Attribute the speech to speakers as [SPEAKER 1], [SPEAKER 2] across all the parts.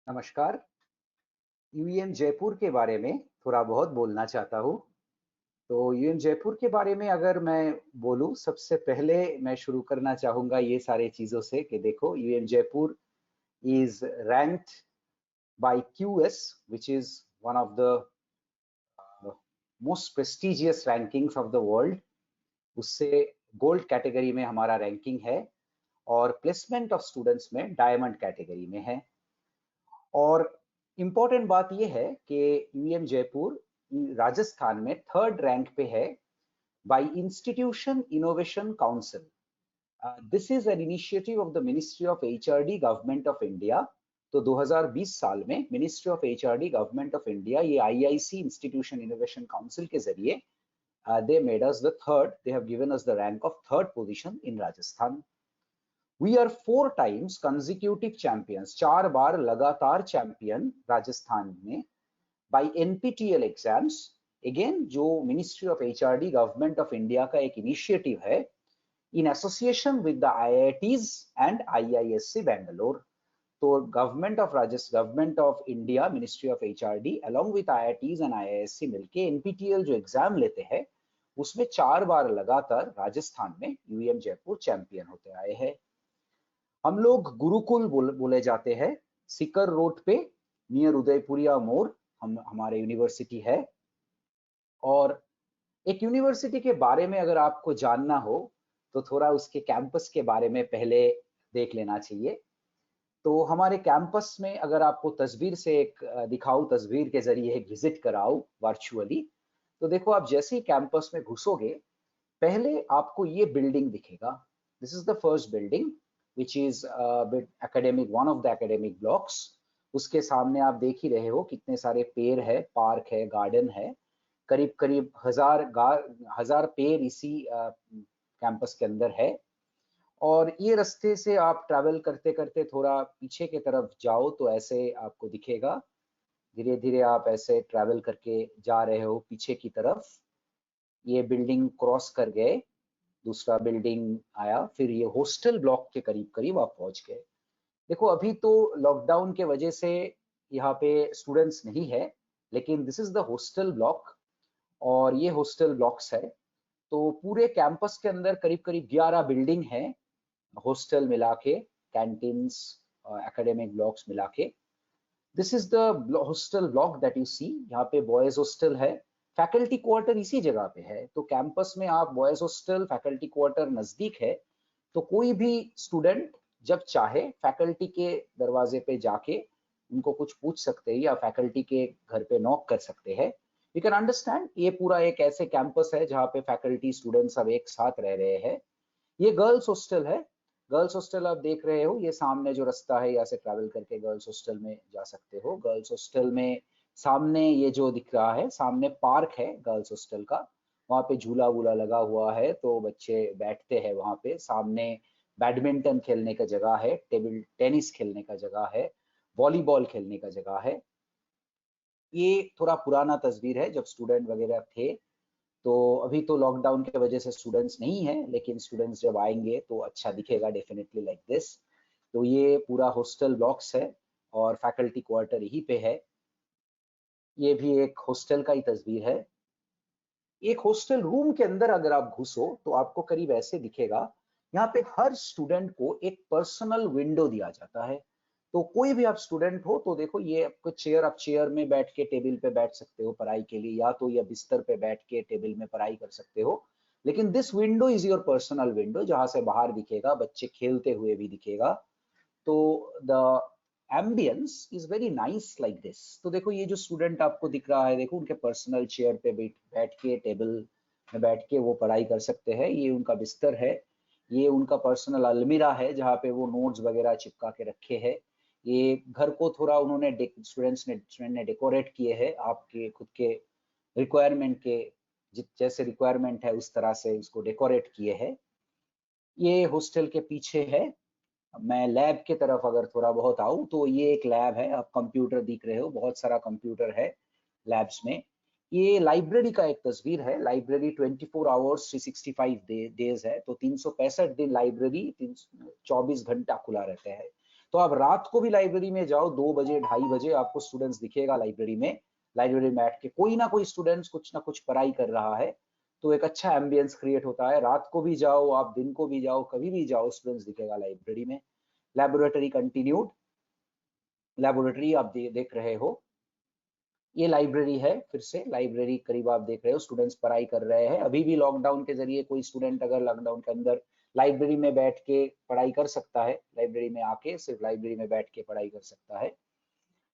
[SPEAKER 1] नमस्कार। यूएम जयपुर के बारे में थोड़ा बहुत बोलना चाहता हूँ। तो यूएम जयपुर के बारे में अगर मैं बोलूँ, सबसे पहले मैं शुरू करना चाहूँगा ये सारे चीज़ों से कि देखो UM Jaipur is ranked by QS, which is one of the most prestigious rankings of the world। उससे गोल्ड कैटेगरी में हमारा रैंकिंग है और प्लेसमेंट ऑफ स्टूडेंट्स में डायमंड कैटेगरी में है। और इम्पोर्टेंट बात यह है कि यूएम जयपुर राजस्थान में थर्ड रैंक पे है by institution innovation council. This is an initiative of the ministry of HRD government of India. तो 2020 साल में ministry of HRD government of India ये आईआईसी इंस्टीट्यूशन इनोवेशन काउंसिल के जरिए they made us the third, they have given us the rank of third position in Rajasthan। We are 4 times consecutive champions, 4 बार लगातार champion Rajasthan में by NPTEL exams. Again जो ministry of HRD government of India का एक initiative है in association with the IITs and IISc Bangalore. तो government of India, ministry of HRD along with IITs and IISc मिलके NPTEL जो exam लेते हैं उसमें 4 बार लगातार राजस्थान में यूएम जयपुर चैंपियन होते आए हैं। हम लोग गुरुकुल बोले जाते हैं। सिकर रोड पे नियर उदयपुरिया मोड़ हमारे यूनिवर्सिटी है। और एक यूनिवर्सिटी के बारे में अगर आपको जानना हो तो थोड़ा उसके कैंपस के बारे में पहले देख लेना चाहिए। तो हमारे कैंपस में अगर आपको तस्वीर से एक दिखाऊं, तस्वीर के जरिए एक विजिट कराऊं वर्चुअली, तो देखो आप जैसे ही कैंपस में घुसोगे पहले आपको ये बिल्डिंग दिखेगा। This is the first building which is academic, one of the academic blocks. उसके सामने आप देख ही रहे हो कितने सारे पेड़ है, पार्क है, गार्डन है। करीब करीब हजार पेड़ इसी कैंपस के अंदर है। और ये रास्ते से आप ट्रैवल करते करते थोड़ा पीछे की तरफ जाओ तो ऐसे आपको दिखेगा। धीरे धीरे आप ऐसे ट्रैवल करके जा रहे हो पीछे की तरफ। ये बिल्डिंग क्रॉस कर गए, दूसरा बिल्डिंग आया, फिर ये हॉस्टल ब्लॉक के करीब करीब आप पहुंच गए। देखो अभी तो लॉकडाउन के वजह से यहाँ पे स्टूडेंट्स नहीं है, लेकिन this is the hostel block और ये हॉस्टल ब्लॉक्स है। तो पूरे कैंपस के अंदर करीब करीब 11 बिल्डिंग है, हॉस्टल मिला के, कैंटीन्स, एकेडमिक ब्लॉक्स मिला के। This is the hostel block that you see. यहाँ पे बॉयज हॉस्टल है, फैकल्टी क्वार्टर इसी जगह पे है। तो कैंपस में आप बॉयज हॉस्टल, फैकल्टी क्वार्टर नजदीक है। तो कोई भी स्टूडेंट जब चाहे फैकल्टी के दरवाजे पे जाके उनको कुछ पूछ सकते हैं या फैकल्टी के घर पे नॉक कर सकते हैं। यू कैन अंडरस्टैंड ये पूरा एक ऐसे कैंपस है जहाँ पे फैकल्टी स्टूडेंट सब एक साथ रह रहे हैं। ये गर्ल्स हॉस्टल है। गर्ल्स हॉस्टल आप देख रहे हो, ये सामने जो रास्ता है यहाँ से ट्रैवल करके गर्ल्स हॉस्टल में जा सकते हो। गर्ल्स हॉस्टल में सामने ये जो दिख रहा है, सामने पार्क है गर्ल्स हॉस्टल का। वहाँ पे झूला वूला लगा हुआ है तो बच्चे बैठते हैं वहाँ पे। सामने बैडमिंटन खेलने का जगह है, टेबल टेनिस खेलने का जगह है, वॉलीबॉल खेलने का जगह है। ये थोड़ा पुराना तस्वीर है जब स्टूडेंट वगैरह थे। तो अभी तो लॉकडाउन की वजह से स्टूडेंट्स नहीं है, लेकिन स्टूडेंट्स जब आएंगे तो अच्छा दिखेगा डेफिनेटली लाइक दिस। तो ये पूरा हॉस्टल ब्लॉक्स है और फैकल्टी क्वार्टर यहीं पे है। ये भी एक हॉस्टल का ही तस्वीर है। एक हॉस्टल रूम के अंदर अगर आप घुसो तो आपको करीब ऐसे दिखेगा। यहाँ पे हर स्टूडेंट को एक पर्सनल विंडो दिया जाता है। तो कोई भी आप स्टूडेंट हो तो देखो ये आपको चेयर, आप चेयर में बैठ के टेबल पे बैठ सकते हो पढ़ाई के लिए, या तो या बिस्तर पे बैठ के टेबल में पढ़ाई कर सकते हो। लेकिन this window is your personal window, जहां से बाहर दिखेगा, बच्चे खेलते हुए भी दिखेगा। तो the ambience is very nice like this. तो देखो ये जो स्टूडेंट आपको दिख रहा है, देखो उनके पर्सनल चेयर पे बैठ के, टेबल में बैठ के वो पढ़ाई कर सकते हैं। ये उनका बिस्तर है। ये उनका पर्सनल अलमीरा है जहाँ पे वो नोट्स वगैरह चिपका के रखे हैं। ये घर को थोड़ा उन्होंने स्टूडेंट ने डेकोरेट किए हैं आपके खुद के रिक्वायरमेंट के, जैसे रिक्वायरमेंट है उस तरह से उसको डेकोरेट किए हैं। ये हॉस्टल के पीछे है। मैं लैब के तरफ अगर थोड़ा बहुत आऊं तो ये एक लैब है। आप कंप्यूटर दिख रहे हो, बहुत सारा कंप्यूटर है लैब्स में। ये लाइब्रेरी का एक तस्वीर है। लाइब्रेरी 24 आवर्स 365 डेज है। तो 365 दिन लाइब्रेरी 24 घंटा खुला रहता है। तो आप रात को भी लाइब्रेरी में जाओ, 2 बजे 2:30 बजे आपको स्टूडेंट्स दिखेगा लाइब्रेरी में बैठ के, कोई ना कोई स्टूडेंट्स कुछ ना कुछ पढ़ाई कर रहा है। तो एक अच्छा एम्बियंस क्रिएट होता है। रात को भी जाओ आप, दिन को भी जाओ, कभी भी जाओ स्टूडेंट्स दिखेगा लाइब्रेरी में। लेबोरेटरी कंटिन्यूड, लेबोरेटरी आप देख रहे हो, ये लाइब्रेरी है। फिर से लाइब्रेरी करीब आप देख रहे हो, स्टूडेंट्स पढ़ाई कर रहे हैं। अभी भी लॉकडाउन के जरिए कोई स्टूडेंट अगर लॉकडाउन के अंदर लाइब्रेरी में बैठ के पढ़ाई कर सकता है, लाइब्रेरी में आके सिर्फ लाइब्रेरी में बैठ के पढ़ाई कर सकता है।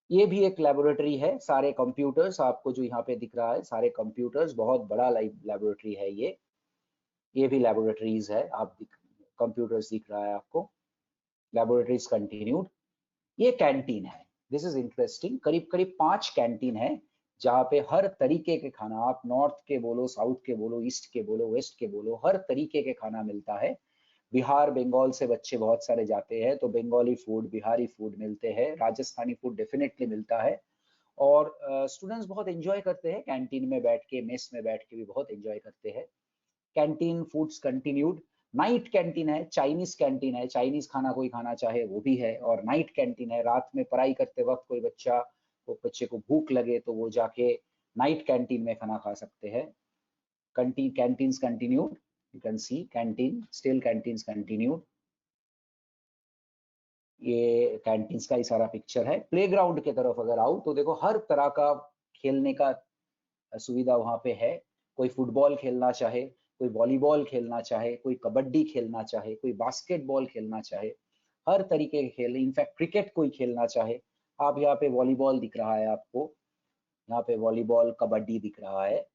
[SPEAKER 1] ये भी एक लेबोरेटरी है। सारे कंप्यूटर्स आपको जो यहाँ पे दिख रहा है, सारे कंप्यूटर्स, बहुत बड़ा लेबोरेटरी है ये भी लेबोरेटरीज है। आप कंप्यूटर्स दिख रहा है आपको। Laboratories continued. ये कैंटीन है। This is interesting. करीब करीब 5 कैंटीन है जहाँ पे हर तरीके के खाना, आप नॉर्थ के बोलो, साउथ के बोलो, ईस्ट के बोलो, वेस्ट के बोलो, हर तरीके के खाना मिलता है। बिहार बंगाल से बच्चे बहुत सारे जाते हैं, तो बंगाली फूड, बिहारी फूड मिलते हैं, राजस्थानी फूड डेफिनेटली मिलता है। और स्टूडेंट्स बहुत एंजॉय करते हैं कैंटीन में बैठ के, मेस में बैठ के भी बहुत एंजॉय करते हैं। Canteen foods continued. Night canteen है, चाइनीज कैंटीन है, चाइनीज खाना कोई खाना चाहे वो भी है। और नाइट कैंटीन है, रात में पढ़ाई करते वक्त कोई बच्चे को भूख लगे तो वो जाके नाइट कैंटीन में खाना खा सकते हैं। Canteens continued, you can C canteen, still canteens continued. ये कैंटीन्स का ही सारा पिक्चर है। प्लेग्राउंड की तरफ अगर आओ तो देखो हर तरह का खेलने का सुविधा वहाँ पे है। कोई फुटबॉल खेलना चाहे, कोई वॉलीबॉल खेलना चाहे, कोई कबड्डी खेलना चाहे, कोई बास्केटबॉल खेलना चाहे, हर तरीके के खेल, इनफैक्ट क्रिकेट कोई खेलना चाहे, आप यहाँ पे वॉलीबॉल दिख रहा है आपको, यहाँ पे वॉलीबॉल कबड्डी दिख रहा है।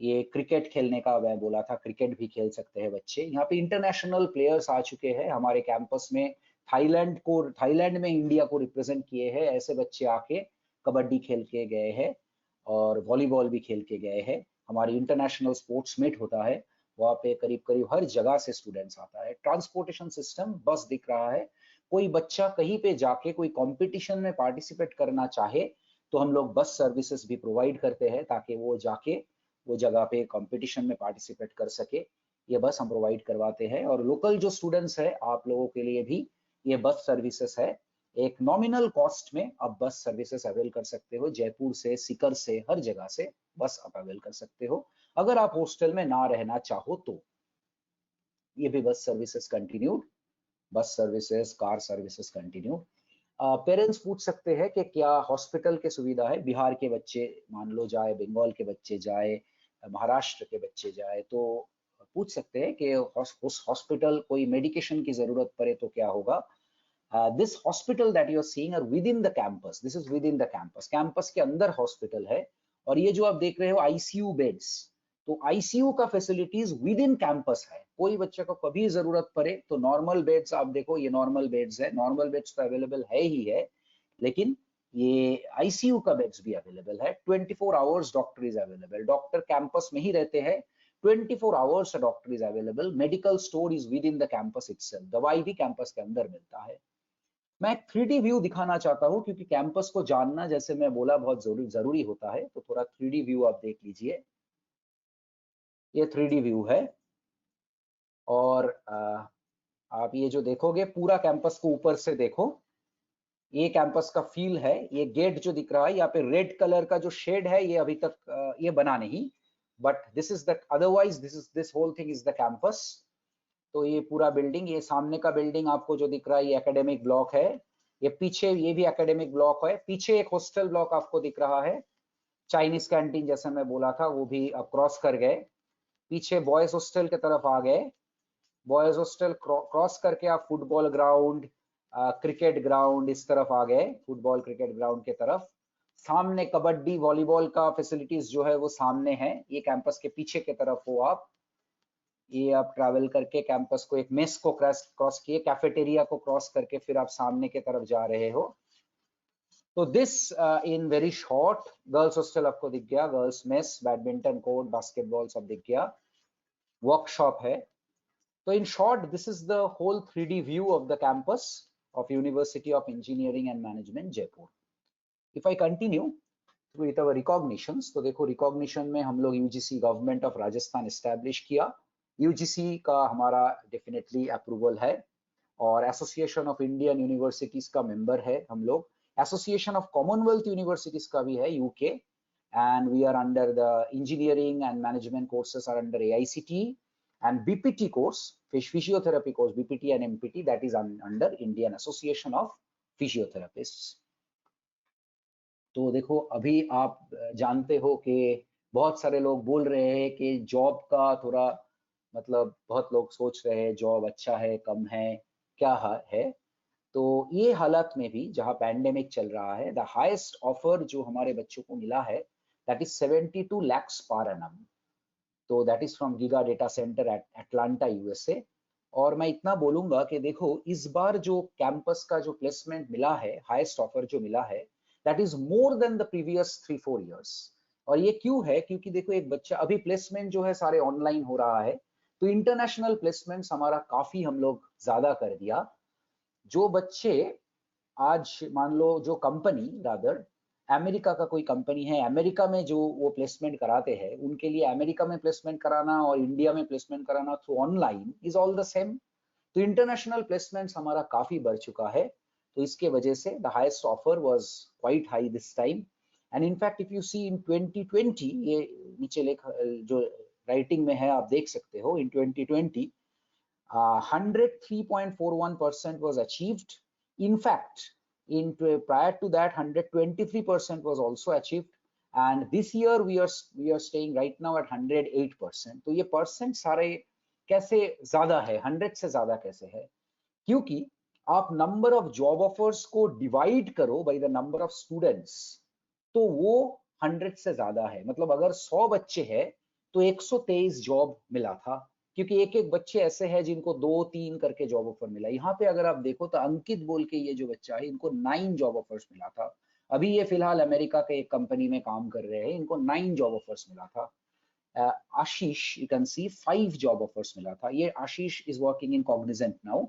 [SPEAKER 1] ये क्रिकेट खेलने का मैं बोला था, क्रिकेट भी खेल सकते हैं बच्चे। यहाँ पे इंटरनेशनल प्लेयर्स आ चुके हैं हमारे कैंपस में। थाईलैंड में इंडिया को रिप्रेजेंट किए हैं ऐसे बच्चे आके कबड्डी खेल के गए हैं और वॉलीबॉल भी खेल के गए हैं। हमारी इंटरनेशनल स्पोर्ट्स मीट होता है, वहाँ पे करीब करीब हर जगह से स्टूडेंट्स आता है। ट्रांसपोर्टेशन सिस्टम, बस दिख रहा है। कोई बच्चा कहीं पे जाके कोई कंपटीशन में पार्टिसिपेट करना चाहे तो हम लोग बस सर्विसेज भी प्रोवाइड करते हैं ताकि वो जाके वो जगह पे कंपटीशन में पार्टिसिपेट कर सके। ये बस हम प्रोवाइड करवाते हैं। और लोकल जो स्टूडेंट्स है आप लोगों के लिए भी ये बस सर्विसेज है। एक नॉमिनल कॉस्ट में आप बस सर्विसेज अवेल कर सकते हो। जयपुर से, सीकर से, हर जगह से बस आप अवेल कर सकते हो अगर आप हॉस्टल में ना रहना चाहो तो। ये भी bus services continued, bus services, car services continued. Parents पूछ सकते हैं कि क्या हॉस्पिटल की सुविधा है। बिहार के बच्चे मान लो जाए, बंगाल के बच्चे जाए, महाराष्ट्र के बच्चे जाए तो पूछ सकते हैं कि हॉस्पिटल कोई मेडिकेशन की जरूरत पड़े तो क्या होगा। This hospital that you are seeing are within the campus, this is within the campus, campus के अंदर हॉस्पिटल है। और ये जो आप देख रहे हो आईसीयू बेड्स, तो आईसीयू का फैसिलिटीज विद इन कैंपस है। कोई बच्चे को कभी जरूरत पड़े तो नॉर्मल बेड्स आप देखो, ये नॉर्मल बेड्स है, नॉर्मल बेड्स तो अवेलेबल है ही है, लेकिन ये आईसीयू का बेड्स भी अवेलेबल है। 24 hours doctor is available, doctor campus में ही रहते हैं। 24 hours doctor is available. Medical store is within the campus itself, दवाई भी कैंपस के अंदर मिलता है। मैं 3D व्यू दिखाना चाहता हूं क्योंकि कैंपस को जानना, जैसे मैं बोला, बहुत जरूरी होता है। तो थोड़ा 3D व्यू आप देख लीजिए। ये 3D व्यू है और आप ये जो देखोगे पूरा कैंपस को ऊपर से देखो, ये कैंपस का फील है। ये गेट जो दिख रहा है यहाँ पे रेड कलर का जो शेड है, ये अभी तक ये बना नहीं, but this is the, otherwise this whole thing is the campus. तो ये पूरा बिल्डिंग, ये सामने का बिल्डिंग आपको जो दिख रहा है ये एकेडमिक ब्लॉक है। ये पीछे ये भी एकेडमिक ब्लॉक है। पीछे एक हॉस्टल ब्लॉक आपको दिख रहा है। चाइनीज कैंटीन जैसे मैं बोला था वो भी आप क्रॉस कर गए। पीछे बॉयज हॉस्टल की तरफ आ गए। बॉयज हॉस्टल क्रॉस करके आप फुटबॉल ग्राउंड, क्रिकेट ग्राउंड इस तरफ आ गए, फुटबॉल क्रिकेट ग्राउंड के तरफ। सामने कबड्डी वॉलीबॉल का फैसिलिटीज जो है वो सामने है। ये कैंपस के पीछे की तरफ हो आप, ये आप ट्रैवल करके कैंपस को, एक मेस को क्रॉस किए, कैफेटेरिया को क्रॉस करके फिर आप सामने की तरफ जा रहे हो। तो this in very short, girls hostel आपको दिख गया, girls mess, badminton court, basketball सब दिख गया, वर्कशॉप है। तो in short, this is the whole 3D view of the campus of University of Engineering and Management, Jaipur. If I continue with our recognitions, तो देखो recognition में हम लोग UGC government of Rajasthan establish किया। UGC का हमारा डेफिनेटली अप्रूवल है। और एसोसिएशन ऑफ इंडियन यूनिवर्सिटीज का मेंबर है हम लोग, एसोसिएशन ऑफ कॉमनवेल्थ यूनिवर्सिटीज का भी है UK, and we are under the engineering and management courses are under AICTE, and BPT course, physiotherapy course, BPT and MPT, that is under Indian Association of Physiotherapists. तो देखो अभी आप जानते हो कि बहुत सारे लोग बोल रहे हैं कि जॉब का थोड़ा मतलब बहुत लोग सोच रहे हैं जॉब अच्छा है कम है क्या है। तो ये हालात में भी जहां पैंडेमिक चल रहा है, द हाईएस्ट ऑफर जो हमारे बच्चों को मिला है that is 72 lakhs per annum. तो that is from giga data centre at Atlanta USA। और मैं इतना बोलूंगा कि देखो इस बार जो कैंपस का जो प्लेसमेंट मिला है, हाईएस्ट ऑफर जो मिला है, that is more than the previous 3-4 years। और ये क्यों है? क्योंकि देखो एक बच्चा अभी प्लेसमेंट जो है सारे ऑनलाइन हो रहा है, तो इंटरनेशनल प्लेसमेंट्स हमारा काफी हम लोग ज्यादा कर दिया। जो बच्चे आज मान लो जो कंपनी रादर अमेरिका का कोई कंपनी है, अमेरिका में जो वो प्लेसमेंट कराते हैं, उनके लिए अमेरिका में प्लेसमेंट कराना और इंडिया में प्लेसमेंट कराना through online is all the same. तो इंटरनेशनल प्लेसमेंट्स हमारा काफी बढ़ चुका है। तो इसके वजह से the highest offer was quite high this time. And in fact if you see in 2020, ये नीचे लेख जो राइटिंग में है आप देख सकते हो, इन 2020 103.41% was achieved. In fact, prior to that 123% was also achieved, and this year we are staying right now at 108%. तो ये परसेंट सारे कैसे ज्यादा है, 100 से ज्यादा कैसे है? क्योंकि आप नंबर ऑफ जॉब ऑफर्स को डिवाइड करो by the number of students, तो वो 100 से ज्यादा है। मतलब अगर 100 बच्चे हैं तो 123 जॉब मिला था, क्योंकि एक एक बच्चे ऐसे हैं जिनको 2-3 करके जॉब ऑफर मिला। यहाँ पे अगर आप देखो तो अंकित बोल के ये जो बच्चा है, इनको 9 जॉब ऑफर्स मिला था। अभी ये फिलहाल अमेरिका के एक कंपनी में काम कर रहे हैं, इनको 9 जॉब ऑफर्स मिला था। Ashish, you can see 5 job offers मिला था। ये Ashish is working in Cognizant now.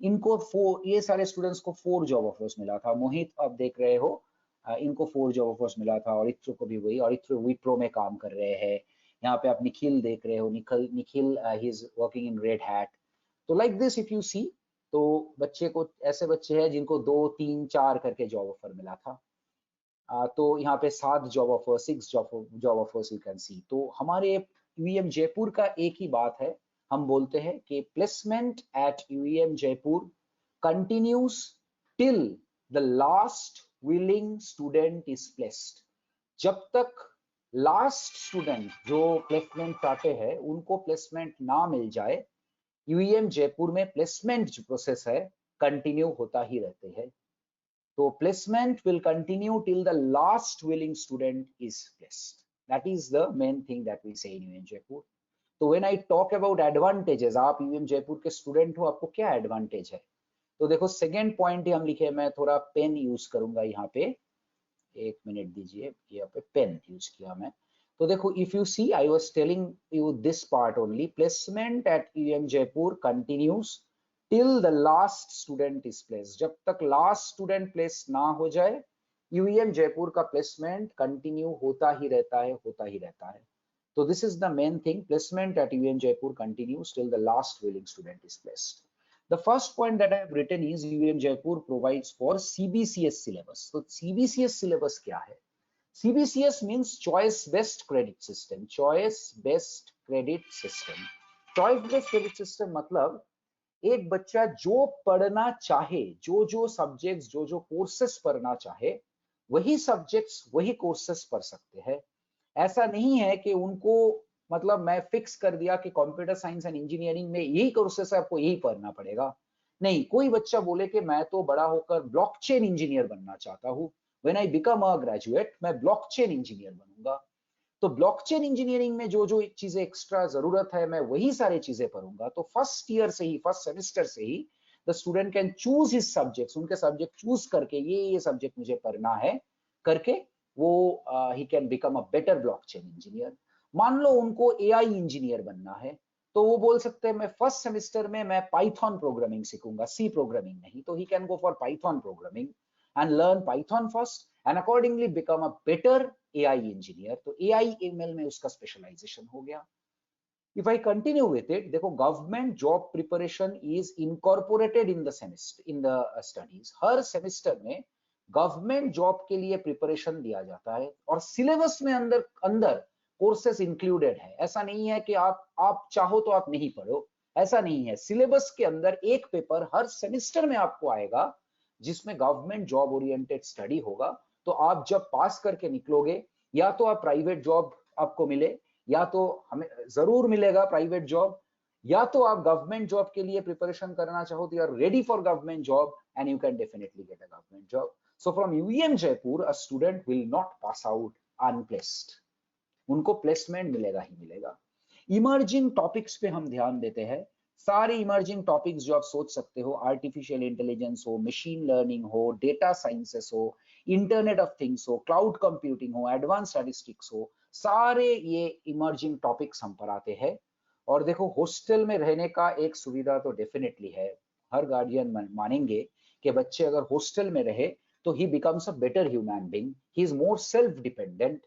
[SPEAKER 1] इनको 4, ये सारे स्टूडेंट्स को 4 जॉब ऑफर्स मिला था। मोहित आप देख रहे हो, इनको 4 जॉब ऑफर्स मिला था, और इत्रो को भी वही, और इत्रो विप्रो में काम कर रहे हैं। यहाँ पे आप निखिल देख रहे हो, Nikhil he is working in red hat. तो लाइक दिस इफ यू सी, तो बच्चे को ऐसे बच्चे हैं जिनको 2, 3, 4 करके जॉब ऑफर मिला था। तो यहाँ पे 7 job offer, 6 job offers you can सी। तो हमारे UEM जयपुर का एक ही बात है, हम बोलते हैं कि placement at UEM Jaipur continues till the last willing student is placed. जब तक लास्ट स्टूडेंट जो प्लेसमेंट चाहते हैं उनको प्लेसमेंट ना मिल जाए, UEM जयपुर में प्लेसमेंट जो प्रोसेस है कंटिन्यू होता ही रहते हैं। So placement will continue till the last willing student is placed. That is the main thing that we say in UM Jaipur. तो when I talk about advantages, आप UM Jaipur के student हो, आपको क्या एडवांटेज है? तो देखो सेकेंड पॉइंट ही हम लिखे, मैं थोड़ा पेन यूज करूंगा यहाँ पे, एक मिनट दीजिए, यहाँ पे पेन यूज किया मैं। तो देखो if you see, I was telling you this part only, placement at UM Jaipur continues till the last student is placed। जब तक लास्ट स्टूडेंट प्लेस ना हो जाए, UEM जयपुर का प्लेसमेंट कंटिन्यू होता ही रहता है, होता ही रहता है। तो this is the main thing, placement at UEM Jaipur continues till the last willing student is placed। The first point that I have written is UEM Jaipur provides for CBCS syllabus। तो CBCS syllabus क्या है? CBCS means choice based credit system। choice based credit system, choice based credit system मतलब एक बच्चा जो पढ़ना चाहे, जो जो सब्जेक्ट्स, जो जो कोर्सेस पढ़ना चाहे, वही सब्जेक्ट्स वही कोर्सेस पढ़ सकते हैं। ऐसा नहीं है कि उनको मतलब मैं फिक्स कर दिया कि कंप्यूटर साइंस एंड इंजीनियरिंग में यही कोर्सेस है, आपको यही पढ़ना पड़ेगा। नहीं, कोई बच्चा बोले कि मैं तो बड़ा होकर ब्लॉकचेन इंजीनियर बनना चाहता हूँ, when I become a graduate मैं ब्लॉकचेन इंजीनियर बनूंगा। तो ब्लॉकचेन इंजीनियरिंग में जो जो चीजें एक्स्ट्रा जरूरत है, मैं वही सारी चीजें पढ़ूंगा। तो फर्स्ट ईयर से ही, फर्स्ट सेमेस्टर से ही the student can choose his subjects, उनके सब्जेक्ट चूज करके ये सब्जेक्ट मुझे पढ़ना है करके वो ही can become a better blockchain engineer. मान लो उनको AI इंजीनियर बनना है, तो वो बोल सकते हैं मैं फर्स्ट सेमेस्टर में मैं पाइथन प्रोग्रामिंग सीखूंगा, सी प्रोग्रामिंग नहीं। तो he can go for Python programming and learn Python first and accordingly become a better AI engineer। तो AI ML में उसका स्पेशलाइजेशन हो गया। If I continue with it, देखो government job preparation is incorporated in the semester in the studies. Her semester में government job के लिए preparation दिया जाता है और सिलेबस में अंदर अंदर कोर्सेस इंक्लूडेड है। ऐसा नहीं है कि आप चाहो तो आप नहीं पढ़ो, ऐसा नहीं है। सिलेबस के अंदर एक पेपर हर सेमेस्टर में आपको आएगा जिसमें गवर्नमेंट जॉब ओरिएंटेड स्टडी होगा। तो आप जब पास करके निकलोगे, या तो आप प्राइवेट जॉब आपको मिले, या तो हमें जरूर मिलेगा प्राइवेट जॉब, या तो आप गवर्नमेंट जॉब के लिए प्रिपरेशन करना चाहो तो you are ready for government job and you can definitely get a government job. So from UVM Jaipur a student will not pass out unplaced, उनको प्लेसमेंट मिलेगा ही मिलेगा। इमर्जिंग टॉपिक्स पे हम ध्यान देते हैं। सारे इमर्जिंग टॉपिक्स जो आप सोच सकते हो, आर्टिफिशियल इंटेलिजेंस हो, मशीन लर्निंग हो, डेटा साइंसेस हो, इंटरनेट ऑफ थिंग्स हो, क्लाउड कंप्यूटिंग हो, एडवांस स्टैटिस्टिक्स हो, सारे ये इमर्जिंग टॉपिक्स हम पढ़ाते हैं। और देखो हॉस्टल में रहने का एक सुविधा तो डेफिनेटली है। हर गार्डियन मानेंगे कि बच्चे अगर हॉस्टल में रहे तो ही becomes a better human being, he is more self dependent.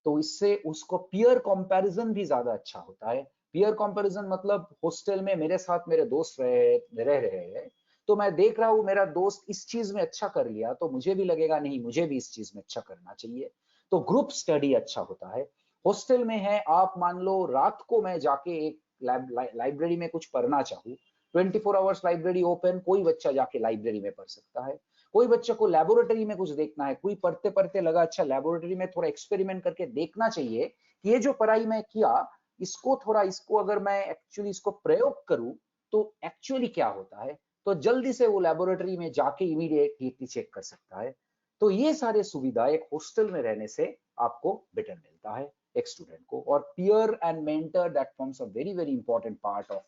[SPEAKER 1] तो इससे उसको पीयर कंपैरिजन भी ज्यादा अच्छा होता है। पीयर कंपैरिजन मतलब हॉस्टल में मेरे साथ मेरे दोस्त रह रहे हैं, तो मैं देख रहा हूँ मेरा दोस्त इस चीज में अच्छा कर लिया तो मुझे भी लगेगा नहीं, मुझे भी इस चीज में अच्छा करना चाहिए। तो ग्रुप स्टडी अच्छा होता है। हॉस्टल में है, आप मान लो रात को मैं जाके एक लाइब्रेरी में कुछ पढ़ना चाहूँ, 24 आवर्स लाइब्रेरी ओपन, कोई बच्चा जाके लाइब्रेरी में पढ़ सकता है। कोई बच्चे को लेबोरेटरी में कुछ देखना है, कोई पढ़ते पढ़ते लगा अच्छा लेबोरेटरी में थोड़ा एक्सपेरिमेंट करके देखना चाहिए कि ये जो पढ़ाई मैं किया इसको थोड़ा, इसको अगर मैं एक्चुअली इसको प्रयोग करूं तो एक्चुअली क्या होता है, तो जल्दी से वो लेबोरेटरी में जाके इमीडिएटली चेक कर सकता है। तो ये सारे सुविधा एक हॉस्टल में रहने से आपको बेटर मिलता है एक स्टूडेंट को। और peer and mentor that forms a very very important part of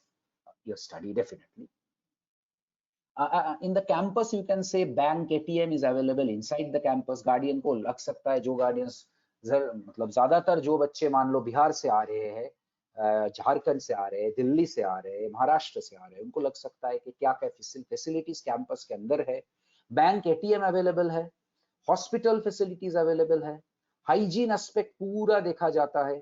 [SPEAKER 1] your study definitely. In the campus you can say bank ATM is available inside the campus। Guardian को लग सकता है, जो गार्डियंस मतलब ज्यादातर जो बच्चे मान लो बिहार से आ रहे हैं, झारखंड से आ रहे हैं, दिल्ली से आ रहे हैं, महाराष्ट्र से आ रहे हैं, उनको लग सकता है कि क्या क्या फैसिलिटीज कैंपस के अंदर है। बैंक ATM अवेलेबल है, हॉस्पिटल फैसिलिटीज अवेलेबल है, हाइजीन एस्पेक्ट पूरा देखा जाता है।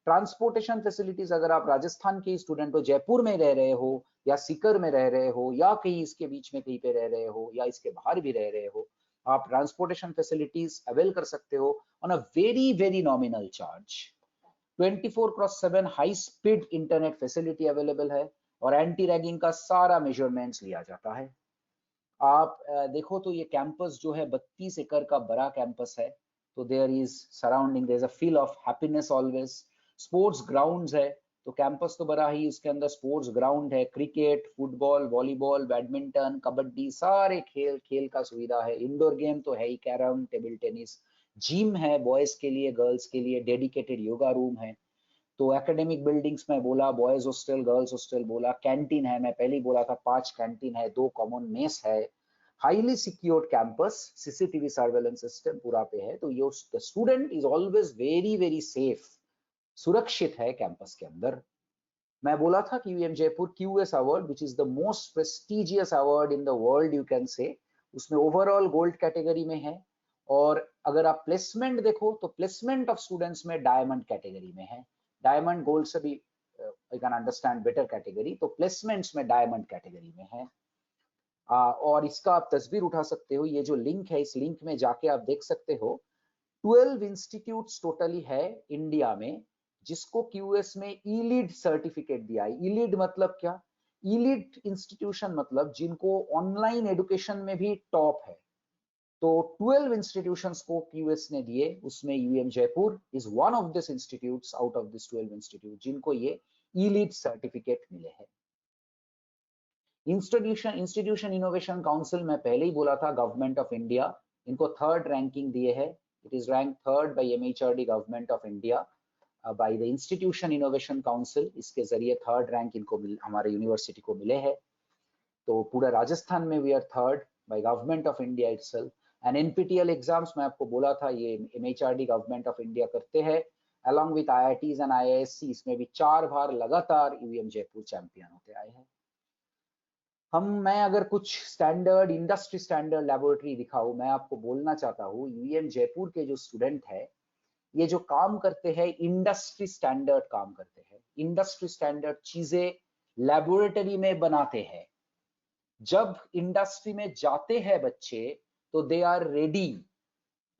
[SPEAKER 1] ट्रांसपोर्टेशन फैसिलिटीज, अगर आप राजस्थान के स्टूडेंट हो, जयपुर में रह रहे हो या सीकर में रह रहे हो या कहीं इसके बीच में कहीं पे रह रहे हो या इसके बाहर भी रह रहे हो, आप ट्रांसपोर्टेशन फैसिलिटीज अवेल कर सकते हो on a very very nominal charge. 24/7 high speed internet facility available है और एंटी रैगिंग का सारा मेजरमेंट्स लिया जाता है। आप देखो तो ये कैंपस जो है 32 एकड़ का बड़ा कैंपस है। तो there is surrounding, there is a feel of happiness always. Sports grounds है, तो कैंपस तो बड़ा ही, इसके अंदर स्पोर्ट्स ग्राउंड है, cricket, football, volleyball, badminton, kabaddi, सारे खेल खेल का सुविधा है। इंडोर गेम तो है ही, कैरम, टेबल टेनिस। जिम है बॉयज के लिए, गर्ल्स के लिए, डेडिकेटेड योगा रूम है। तो एकेडमिक बिल्डिंग्स में बोला, बॉयज हॉस्टल, गर्ल्स हॉस्टल बोला, कैंटीन है, मैं पहले ही बोला था 5 कैंटीन है, 2 कॉमन मेस है। Highly secured campus, CCTV surveillance system पूरा पे है। तो ये student is always very very safe, सुरक्षित है कैंपस के अंदर। मैं बोला था कि UM Jaipur QS award which is the most prestigious award in the world you can say, उसमें ओवरऑल गोल्ड कैटेगरी में है। और अगर आप प्लेसमेंट देखो तो प्लेसमेंट ऑफ स्टूडेंट्स में डायमंड कैटेगरी में है। डायमंड गोल्ड से भी you can understand better category, तो प्लेसमेंट्स में डायमंड कैटेगरी में है। और इसका आप तस्वीर उठा सकते हो, ये जो लिंक है इस लिंक में जाके आप देख सकते हो। 12 इंस्टीट्यूट्स टोटली है इंडिया में जिसको क्यूएस में ई लीड सर्टिफिकेट दिया है। ई लीड मतलब क्या? ई लीड इंस्टीट्यूशन मतलब जिनको ऑनलाइन एजुकेशन में भी टॉप है। तो 12 इंस्टीट्यूशंस को क्यूएस ने दिए, उसमें UM Jaipur is one of this institutes out of this 12 institute जिनको ये ई लीड सर्टिफिकेट मिले हैं। इंस्टीट्यूशन इनोवेशन काउंसिल में पहले ही बोला था, गवर्नमेंट ऑफ इंडिया इनको 3rd रैंकिंग दिए है। It is rank 3rd by MHRD government of India by the institution innovation council. इसके जरिए 3rd रैंक इनको हमारे यूनिवर्सिटी को मिले हैं। तो पूरा राजस्थान में we are 3rd by government of India itself. And NPTEL exams में आपको बोला था ये एमएचआरडी गवर्नमेंट ऑफ इंडिया करते हैं along with IITs and IISc. इसमें भी 4 बार लगातार यूएम जयपुर चैंपियन होते आए हैं। मैं अगर कुछ स्टैंडर्ड इंडस्ट्री स्टैंडर्ड लेबोरेटरी दिखाऊं, मैं आपको बोलना चाहता हूँ यूएम जयपुर के जो स्टूडेंट है ये जो काम करते हैं इंडस्ट्री स्टैंडर्ड काम करते हैं, इंडस्ट्री स्टैंडर्ड चीजें लेबोरेटरी में बनाते हैं। जब इंडस्ट्री में जाते हैं बच्चे तो they are ready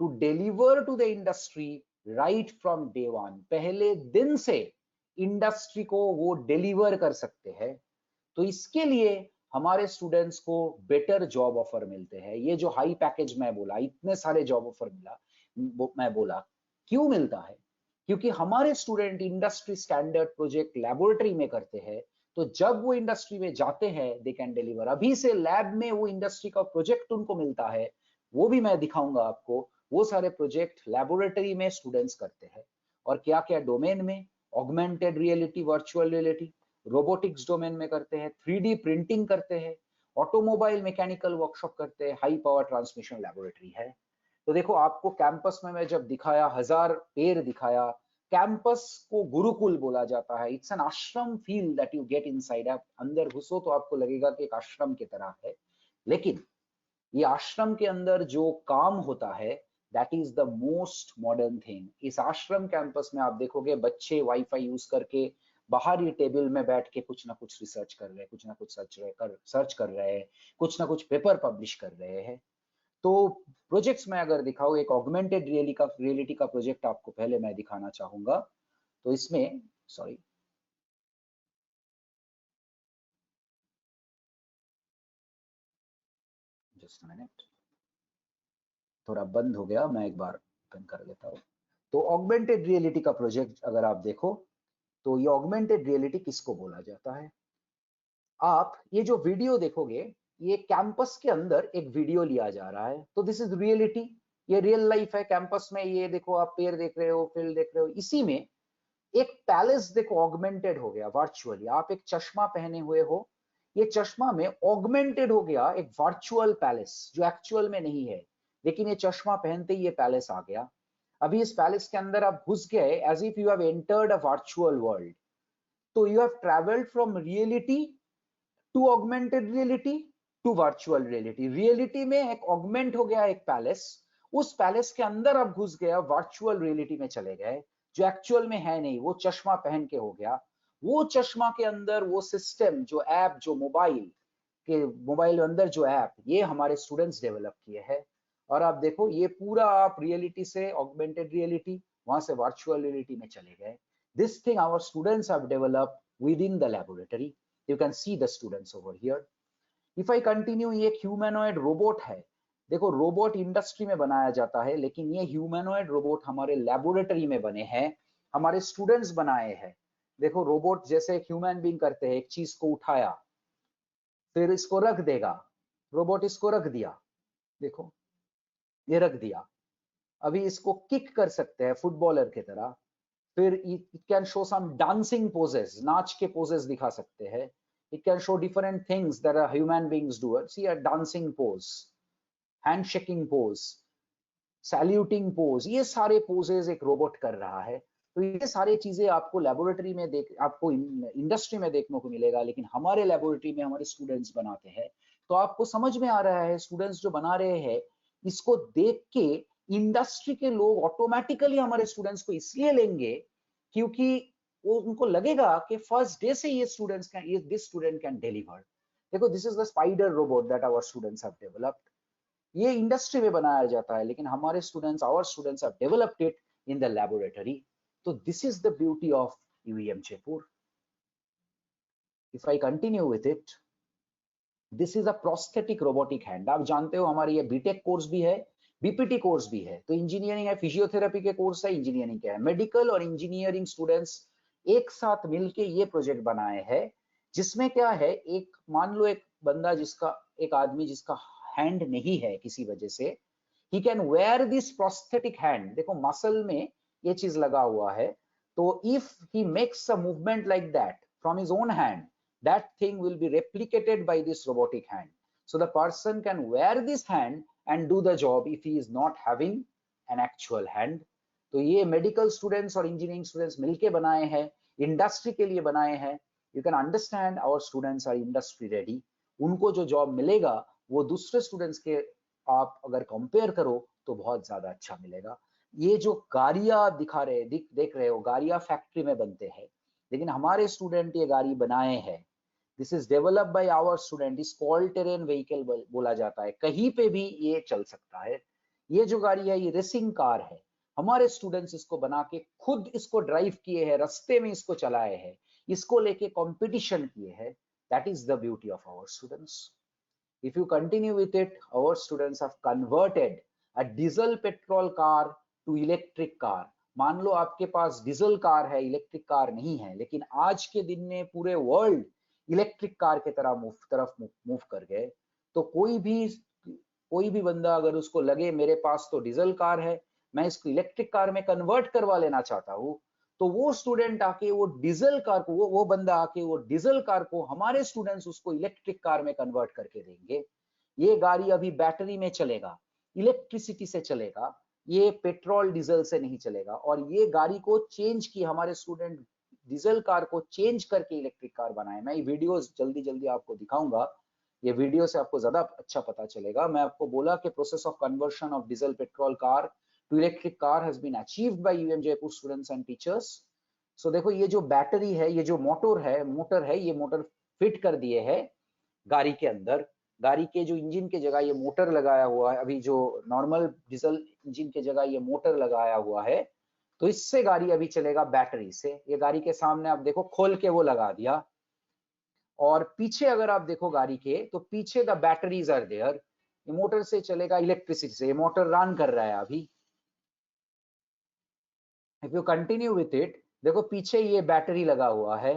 [SPEAKER 1] to deliver to the industry right from day one, पहले दिन से इंडस्ट्री को वो डिलीवर कर सकते हैं। तो इसके लिए हमारे स्टूडेंट्स को बेटर जॉब ऑफर मिलते हैं। ये जो हाई पैकेज मैं बोला, इतने सारे जॉब ऑफर मिला, मैं बोला क्यों मिलता है? क्योंकि हमारे student industry standard project laboratory में करते हैं, तो जब वो इंडस्ट्री में जाते हैं दे कैन डिलीवर। अभी से लैब में वो इंडस्ट्री का प्रोजेक्ट उनको मिलता है, वो भी मैं दिखाऊंगा आपको। वो सारे प्रोजेक्ट लेबोरेटरी में स्टूडेंट्स करते हैं। और क्या क्या डोमेन में? Augmented reality, virtual reality, robotics domain में करते हैं, 3D प्रिंटिंग करते हैं, ऑटोमोबाइल मैकेनिकल वर्कशॉप करते हैं, हाई पावर ट्रांसमिशन लेबोरेटरी है। तो देखो आपको कैंपस में मैं जब दिखाया, 1000 पेड़ दिखाया, कैंपस को गुरुकुल बोला जाता है। इट्स एन आश्रम feel that you get inside. आप अंदर घुसो तो आपको लगेगा कि एक आश्रम की तरह है। लेकिन ये आश्रम के अंदर जो काम होता है that is the most modern thing. इस आश्रम कैंपस में आप देखोगे बच्चे वाईफाई यूज करके बाहर ही टेबल में बैठ के कुछ ना कुछ रिसर्च कर रहे हैं, कुछ ना कुछ सर्च कर रहे हैं, कुछ ना कुछ पेपर पब्लिश कर रहे हैं। तो प्रोजेक्ट्स में अगर दिखाओ, एक ऑगमेंटेड रियलिटी का प्रोजेक्ट आपको पहले मैं दिखाना चाहूंगा। तो इसमें सॉरी, जस्ट मिनट, थोड़ा बंद हो गया, मैं एक बार ओपन कर लेता हूँ। तो ऑगमेंटेड रियलिटी का प्रोजेक्ट अगर आप देखो, तो ये ऑगमेंटेड रियलिटी किसको बोला जाता है? आप ये जो वीडियो देखोगे, ये कैंपस के अंदर एक वीडियो लिया जा रहा है। तो दिस इज रियलिटी, ये रियल लाइफ है। कैंपस में ये देखो, आप पेड़ देख रहे हो, फील्ड देख रहे हो, इसी में एक पैलेस देखो ऑगमेंटेड हो गया वर्चुअली। आप एक चश्मा पहने हुए हो, ये चश्मा में ऑगमेंटेड हो गया एक वर्चुअल पैलेस जो एक्चुअल में नहीं है, लेकिन ये चश्मा पहनते ही ये पैलेस आ गया। अभी इस पैलेस के अंदर आप घुस गए, as if you have entered a virtual world. तो you have travelled from reality to augmented reality to virtual reality. Reality में एक ऑगमेंट हो गया एक पैलेस, उस पैलेस के अंदर आप घुस गया, वर्चुअल रियलिटी में चले गए, जो एक्चुअल में है नहीं, वो चश्मा पहन के हो गया। वो चश्मा के अंदर वो सिस्टम, जो ऐप, जो मोबाइल अंदर जो ऐप, ये हमारे स्टूडेंट्स डेवलप किए हैं। और आप देखो ये पूरा आप रियलिटी से ऑगमेंटेड रियलिटी, वहां से वर्चुअल रियलिटी में चले गए। This thing our students have developed within the laboratory. You can see the students over here. If I continue, ये एक ह्यूमैनॉइड रोबोट है। देखो रोबोट इंडस्ट्री में बनाया जाता है, लेकिन ये ह्यूमैनॉइड रोबोट हमारे लेबोरेटरी में बने हैं, हमारे स्टूडेंट्स बनाए हैं। देखो रोबोट जैसे एक ह्यूमन बीइंग करते हैं, एक चीज को उठाया, फिर इसको रख देगा। रोबोट इसको रख दिया, देखो ये रख दिया। अभी इसको किक कर सकते हैं फुटबॉलर की तरह। फिर it can show some dancing poses, नाच के पोजेस दिखा सकते हैं। It can show different things that are human beings do. See a dancing pose, handshaking pose, saluting pose, ये सारे पोजेस एक रोबोट कर रहा है। तो ये सारी चीजें आपको लेबोरेटरी में आपको इंडस्ट्री में देखने को मिलेगा, लेकिन हमारे लेबोरेटरी में हमारे स्टूडेंट्स बनाते हैं। तो आपको समझ में आ रहा है, स्टूडेंट्स जो बना रहे हैं, इसको देख के इंडस्ट्री के लोग ऑटोमेटिकली हमारे स्टूडेंट्स को इसलिए लेंगे क्योंकि वो उनको लगेगा कि फर्स्ट डे से ये स्टूडेंट्स कैन, ये दिस स्टूडेंट कैन डिलीवर। देखो this is the spider robot that our students have developed. ये इंडस्ट्री में बनाया जाता है, लेकिन हमारे students, our students have developed it in the laboratory. तो this is the beauty of UVM Jaipur. If I continue with it, this is a prosthetic robotic hand. आप जानते हो हमारे ये बीटेक कोर्स भी है, बीपीटी कोर्स भी है। तो इंजीनियरिंग है, फिजियोथेरेपी के कोर्स है, इंजीनियरिंग के है। मेडिकल और इंजीनियरिंग स्टूडेंट्स एक साथ मिलके ये प्रोजेक्ट बनाए हैं, जिसमें क्या है, एक मान लो एक बंदा जिसका, एक आदमी जिसका हैंड नहीं है किसी वजह से, he can wear this prosthetic hand। देखो मसल में ये चीज लगा हुआ है, तो if he makes a movement like that from his own hand, that thing will be replicated by this robotic hand। So the person can wear this hand and do the job if he is not having an actual hand। तो ये medical students और engineering students मिलके बनाए हैं, industry के लिए बनाए हैं। You can understand our students are industry ready. उनको जो जॉब मिलेगा वो दूसरे स्टूडेंट्स के आप अगर कंपेयर करो तो बहुत ज्यादा अच्छा मिलेगा। ये जो गाड़ियां दिखा रहे देख रहे हो, गाड़ियां फैक्ट्री में बनते हैं, लेकिन हमारे स्टूडेंट ये गाड़ी बनाए हैं। This is developed by our student, इस ऑल टेरेन व्हीकल बोला जाता है, कहीं पे भी ये चल सकता है। ये जो गाड़ी है ये रेसिंग कार है, हमारे स्टूडेंट्स इसको बना के खुद इसको ड्राइव किए हैं, रास्ते में इसको चलाए हैं, इसको लेके कंपटीशन किए हैं। That is the beauty of our students. If you continue with it, our students have converted a diesel petrol car to electric car. मान लो आपके पास डीजल कार है, इलेक्ट्रिक कार नहीं है, लेकिन आज के दिन में पूरे वर्ल्ड इलेक्ट्रिक कार के तरफ मूव कर गए। तो कोई भी बंदा अगर उसको लगे मेरे पास तो डीजल कार है, मैं इसको इलेक्ट्रिक कार में कन्वर्ट करवा लेना चाहता हूँ, तो वो स्टूडेंट आके वो डीजल कार को वो बंदा आके वो डीजल कार को हमारे स्टूडेंट्स उसको इलेक्ट्रिक कार में कन्वर्ट करके देंगे। ये गाड़ी अभी बैटरी में चलेगा, इलेक्ट्रिसिटी से चलेगा, ये पेट्रोल डीजल से नहीं चलेगा। और ये गाड़ी को चेंज की हमारे स्टूडेंट, डीजल कार को चेंज करके इलेक्ट्रिक कार बनाए। मैं ये वीडियोस जल्दी जल्दी आपको दिखाऊंगा, ये वीडियो से आपको ज्यादा अच्छा पता चलेगा। मैं आपको बोला कि process of conversion of diesel petrol car to electric car has been achieved by UM Jaipur students and teachers. So देखो ये जो बैटरी है, ये जो मोटर है, ये मोटर फिट कर दिए है गाड़ी के अंदर। गाड़ी के जो इंजन के जगह ये मोटर लगाया हुआ है, अभी जो नॉर्मल डीजल इंजन के जगह ये मोटर लगाया हुआ है। तो इससे गाड़ी अभी चलेगा बैटरी से। ये गाड़ी के सामने आप देखो खोल के वो लगा दिया, और पीछे अगर आप देखो गाड़ी के, तो पीछे द बैटरीज आर देयर। ये मोटर से चलेगा इलेक्ट्रिसिटी से, ये मोटर रन कर रहा है अभी। If you continue with it, देखो पीछे ये बैटरी लगा हुआ है,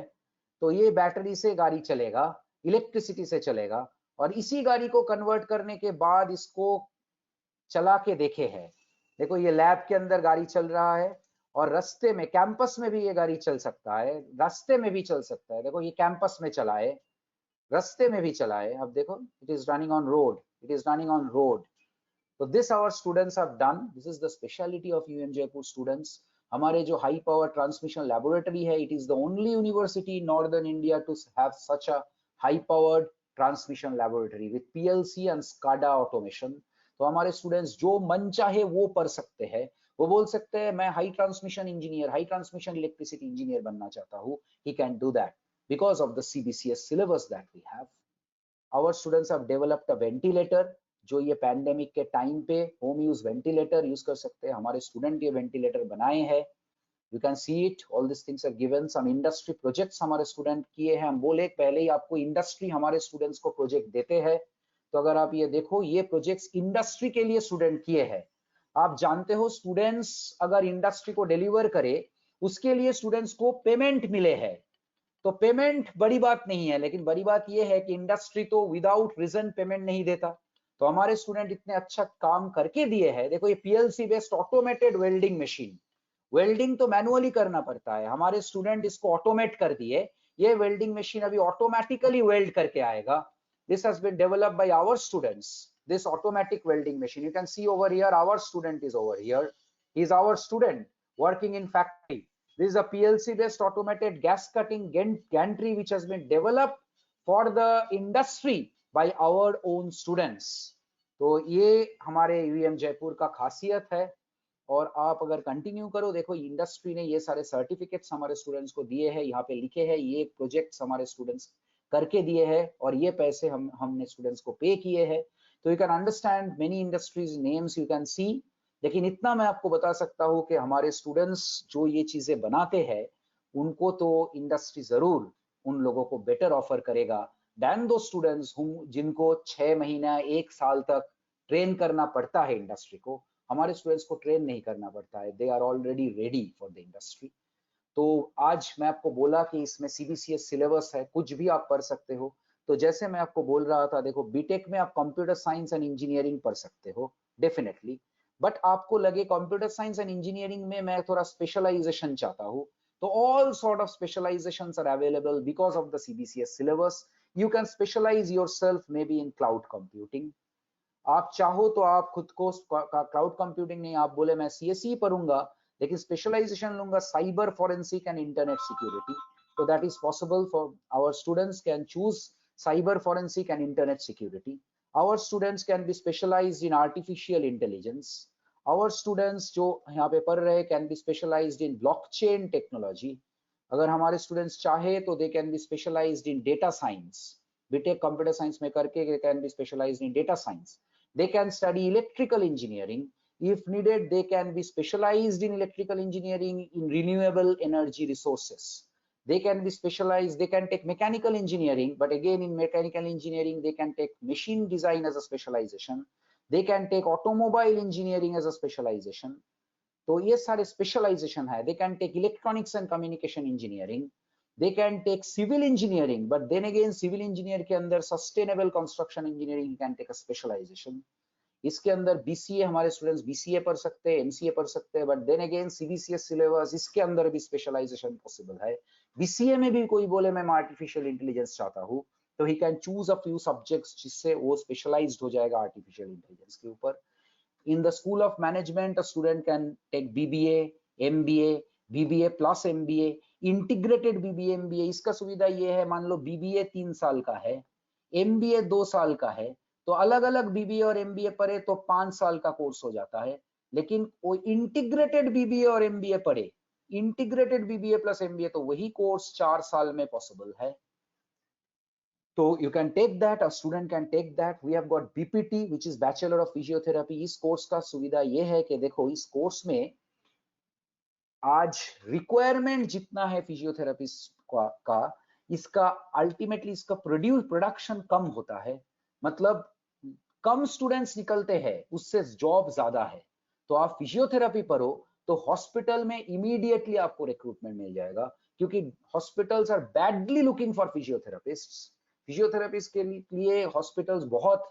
[SPEAKER 1] तो ये बैटरी से गाड़ी चलेगा, इलेक्ट्रिसिटी से चलेगा। और इसी गाड़ी को कन्वर्ट करने के बाद इसको चला के देखे है। देखो ये लैब के अंदर गाड़ी चल रहा है, और रास्ते में कैंपस में भी ये गाड़ी चल सकता है, रास्ते में भी चल सकता है। देखो ये कैंपस में चला है, रास्ते में भी चला है। अब देखो it is running on road, it is running on road. So this our students have done. This is the speciality of UM Jaipur students. हमारे जो हाई पावर ट्रांसमिशन लैबोरेटरी है, it is the only university in northern India to have such a high powered transmission laboratory with PLC and SCADA automation. तो हमारे students जो मन चाहे वो पढ़ सकते हैं। वो बोल सकते हैं मैं high transmission engineer, high transmission electricity engineer बनना चाहता हूँ। He can do that because of the CBCS syllabus that we have. Our students have developed a ventilator, जो ये पैंडेमिक के टाइम पे होम यूज वेंटिलेटर यूज कर सकते हैं। हमारे स्टूडेंट ये वेंटिलेटर बनाए हैं। You can see it, all this things are given. Some industry projects हमारे स्टूडेंट किए हैं। हम बोले पहले ही आपको इंडस्ट्री हमारे स्टूडेंट्स को प्रोजेक्ट देते हैं, तो अगर आप ये देखो ये प्रोजेक्ट्स इंडस्ट्री के लिए स्टूडेंट किए हैं। आप जानते हो स्टूडेंट्स अगर इंडस्ट्री को डिलीवर करे, उसके लिए स्टूडेंट्स को पेमेंट मिले है। तो पेमेंट बड़ी बात नहीं है, लेकिन बड़ी बात यह है कि इंडस्ट्री तो विदाउट रीजन पेमेंट नहीं देता। तो हमारे स्टूडेंट इतने अच्छा काम करके दिए हैं। देखो ये PLC based automated welding machine, welding तो मैनुअली करना पड़ता है, हमारे स्टूडेंट इसको ऑटोमेट कर दिए। ये वेल्डिंग मशीन अभी ऑटोमेटिकली वेल्ड करके आएगा। This has been developed by our students, this automatic welding machine. You can see over here our student is over here, he is our student working in factory. This is a PLC-based automated gas cutting gantry which has been developed for the industry by our own students. तो ये हमारे UM Jaipur का खासियत है। और आप अगर continue करो, देखो इंडस्ट्री ने ये सारे सर्टिफिकेट्स हमारे स्टूडेंट्स को दिए हैं, यहाँ पे लिखे हैं ये प्रोजेक्ट्स हमारे स्टूडेंट्स करके दिए हैं, और ये पैसे हमने स्टूडेंट्स को पे किए हैं। तो you can understand many industries names you can सी। लेकिन इतना मैं आपको बता सकता हूँ कि हमारे स्टूडेंट्स जो ये चीजें बनाते हैं, उनको तो इंडस्ट्री जरूर उन लोगों को बेटर ऑफर करेगा देन दो स्टूडेंट्स जिनको 6 महीना 1 साल तक ट्रेन करना पड़ता है इंडस्ट्री को। हमारे स्टूडेंट्स को ट्रेन नहीं करना पड़ता है, they are already ready for the industry. तो आज मैं आपको बोला कि इसमें सीबीसीएस सिलेबस है, कुछ भी आप पढ़ सकते हो। तो जैसे मैं आपको बोल रहा था, देखो बीटेक में आप कंप्यूटर साइंस एंड इंजीनियरिंग पढ़ सकते हो डेफिनेटली, बट आपको लगे कंप्यूटर साइंस एंड इंजीनियरिंग में मैं थोड़ा स्पेशलाइजेशन चाहता हूँ, तो all sort of specializations are available because of the CBCS syllabus. You can specialize yourself maybe in cloud computing. आप चाहो तो आप खुद को क्लाउड कंप्यूटिंग नहीं, आप बोले मैं सीएसई पढ़ूंगा लेकिन स्पेशलाइजेशन लूंगा cyber forensic and internet security, तो that is possible for our students can choose cyber forensic and internet security. Our students can be specialized in artificial intelligence. our students जो यहाँ पे पढ़ रहे can be specialized in blockchain technology. अगर हमारे students चाहे तो they can be specialized in data science. BTech computer science में करके they can be specialized in data science. They can study electrical engineering. If needed, they can be specialized in electrical engineering in renewable energy resources. They can be specialized, they can take mechanical engineering, but again in mechanical engineering, they can take machine design as a specialization. They can take automobile engineering as a specialization. तो ये सारे specialization है. They can take electronics and communication engineering. They can take civil engineering, but then again civil engineer के अंदर sustainable construction engineering can take a specialization. इसके अंदर BCA हमारे students BCA पढ़ सकते हैं, एमसीए पढ़ सकते हैं, but then again CBCS syllabus इसके अंदर भी स्पेशलाइजेशन पॉसिबल है. बीसीए में भी कोई बोले मैं आर्टिफिशियल इंटेलिजेंस चाहता हूँ तो he can choose a few subjects जिससे वो स्पेशलाइज्ड हो जाएगा आर्टिफिशियल इंटेलिजेंस के ऊपर. In the school of management a student can take BBA, MBA, BBA plus MBA, integrated BBA MBA. इसका सुविधा ये है, मान लो बीबीए 3 साल का है, एमबीए 2 साल का है, तो अलग अलग बीबीए और एमबीए पढ़े तो 5 साल का कोर्स हो जाता है. लेकिन वो इंटीग्रेटेड बीबीए और एमबीए पढ़े, इंटीग्रेटेड बीबीए प्लस एमबीए, तो वही कोर्स 4 साल में पॉसिबल है. तो you can take that, a student can take that. We have got BPT which is Bachelor of Physiotherapy. इस कोर्स का सुविधा ये है कि देखो इस कोर्स में आज रिक्वायरमेंट जितना है फिजियोथेरेपिस्ट का इसका अल्टीमेटली इसका प्रोडक्शन कम होता है. मतलब कम स्टूडेंट्स निकलते हैं, उससे जॉब ज्यादा है. तो आप फिजियोथेरेपी पढ़ो तो हॉस्पिटल में इमीडिएटली आपको रिक्रूटमेंट मिल जाएगा, क्योंकि hospitals are badly looking for physiotherapists. Physiotherapist के लिए हॉस्पिटल्स बहुत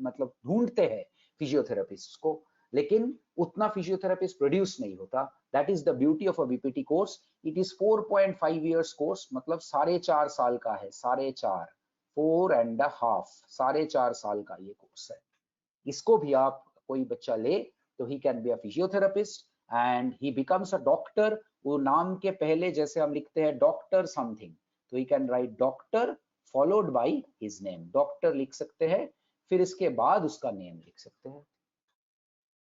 [SPEAKER 1] मतलब ढूंढते हैं फिजियोथेरेपिस्ट को, लेकिन उतना फिजियोथेरेपिस्ट प्रोड्यूस नहीं होता. That is the beauty of a BPT course. It is 4.5 years course, मतलब 4.5 साल का है. 4.5 4.5 4.5 साल का ये कोर्स है. इसको भी आप कोई बच्चा ले तो he can be a physiotherapist and he becomes a doctor. वो नाम के पहले जैसे हम लिखते हैं डॉक्टर समथिंग, तो he can write doctor followed by his name. Doctor लिख सकते हैं, फिर इसके बाद उसका नेम लिख सकते हैं.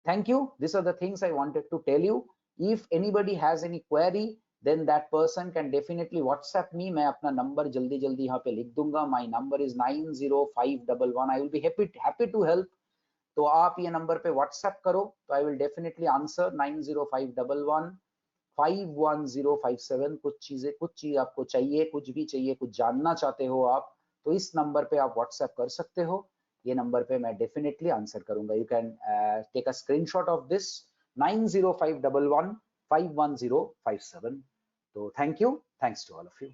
[SPEAKER 1] Thank you. These are the things I wanted to tell you. If anybody has any query, then that person can definitely WhatsApp me. मैं अपना नंबर जल्दी जल्दी यहाँ पे लिख दूंगा. My number is 90511. I will be happy to help. तो आप ये नंबर पे WhatsApp करो तो I will definitely answer. 90511 51057. कुछ चीज आपको चाहिए, कुछ भी चाहिए, कुछ जानना चाहते हो आप, तो इस नंबर पे आप WhatsApp कर सकते हो. ये नंबर पे मैं डेफिनेटली आंसर करूंगा. You can take a screenshot of this 90511 51057. तो thank you, thanks to all of you.